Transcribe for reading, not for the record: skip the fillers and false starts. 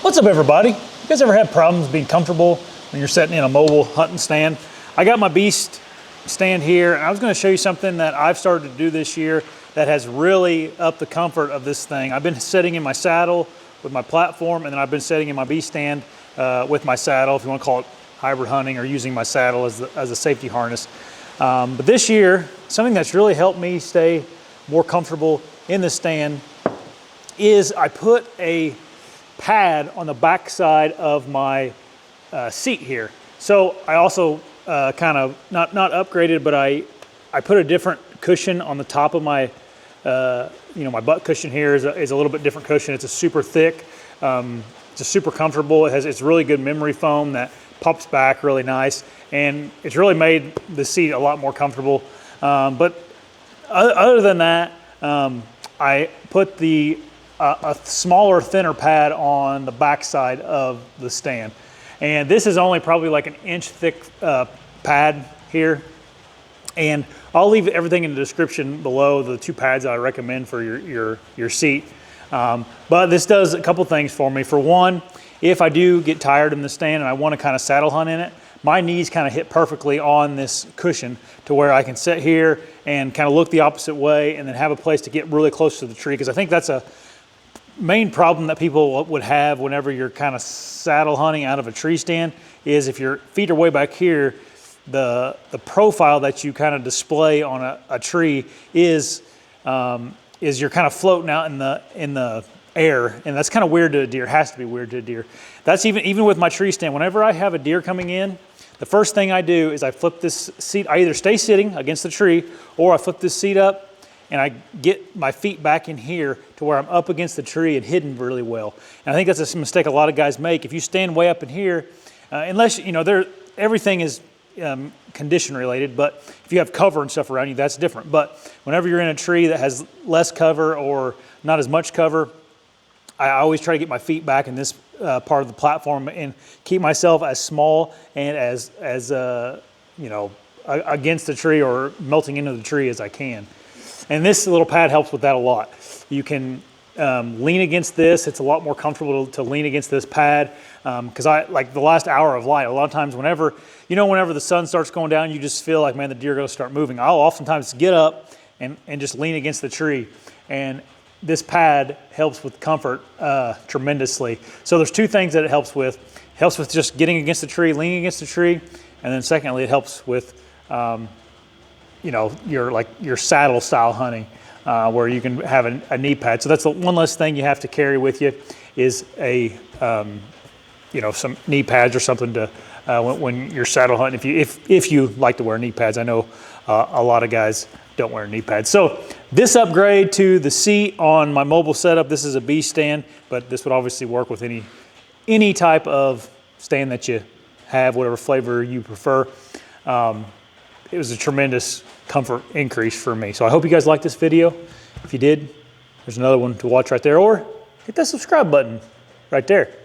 What's up, everybody? You guys ever had problems being comfortable when you're sitting in a mobile hunting stand? I got my beast stand here, and I was going to show you something that I've started to do this year that has really upped the comfort of this thing. I've been sitting in my saddle with my platform, and then I've been sitting in my beast stand with my saddle, if you want to call it hybrid hunting, or using my saddle as a safety harness. But this year, something that's really helped me stay more comfortable in the stand is I put a pad on the back side of my seat here. So I also kind of not upgraded, but I put a different cushion on the top of my my butt cushion here is a little bit different cushion. It's a super thick, it's super comfortable. It's really good memory foam that pops back really nice, and it's really made the seat a lot more comfortable. But other than that, I put a smaller, thinner pad on the back side of the stand. And this is only probably like an inch thick pad here. And I'll leave everything in the description below, the two pads that I recommend for your seat. But this does a couple things for me. For one, if I do get tired in the stand and I want to kind of saddle hunt in it, my knees kind of hit perfectly on this cushion to where I can sit here and kind of look the opposite way and then have a place to get really close to the tree. Because I think that's a main problem that people would have whenever you're kind of saddle hunting out of a tree stand is if your feet are way back here, the profile that you kind of display on a tree is you're kind of floating out in the air, and that's kind of weird to a deer. Has to be weird to a deer. That's even with my tree stand. Whenever I have a deer coming in, the first thing I do is I flip this seat. I either stay sitting against the tree or I flip this seat up and I get my feet back in here to where I'm up against the tree and hidden really well. And I think that's a mistake a lot of guys make. If you stand way up in here, unless, everything is condition related, but if you have cover and stuff around you, that's different. But whenever you're in a tree that has less cover or not as much cover, I always try to get my feet back in this part of the platform and keep myself as small and as against the tree or melting into the tree as I can. And this little pad helps with that a lot. You can lean against this. It's a lot more comfortable to lean against this pad because like the last hour of light, a lot of times whenever the sun starts going down, you just feel like, man, the deer are going to start moving. I'll oftentimes get up and just lean against the tree. And this pad helps with comfort tremendously. So there's two things that it helps with. It helps with just getting against the tree, leaning against the tree. And then secondly, it helps with your saddle style hunting where you can have a knee pad. So that's the one less thing you have to carry with you is some knee pads or something to when you're saddle hunting. If you like to wear knee pads, I know a lot of guys don't wear knee pads. So this upgrade to the seat on my mobile setup, this is a beast stand, but this would obviously work with any type of stand that you have, whatever flavor you prefer. It was a tremendous comfort increase for me. So I hope you guys liked this video. If you did, there's another one to watch right there, or hit that subscribe button right there.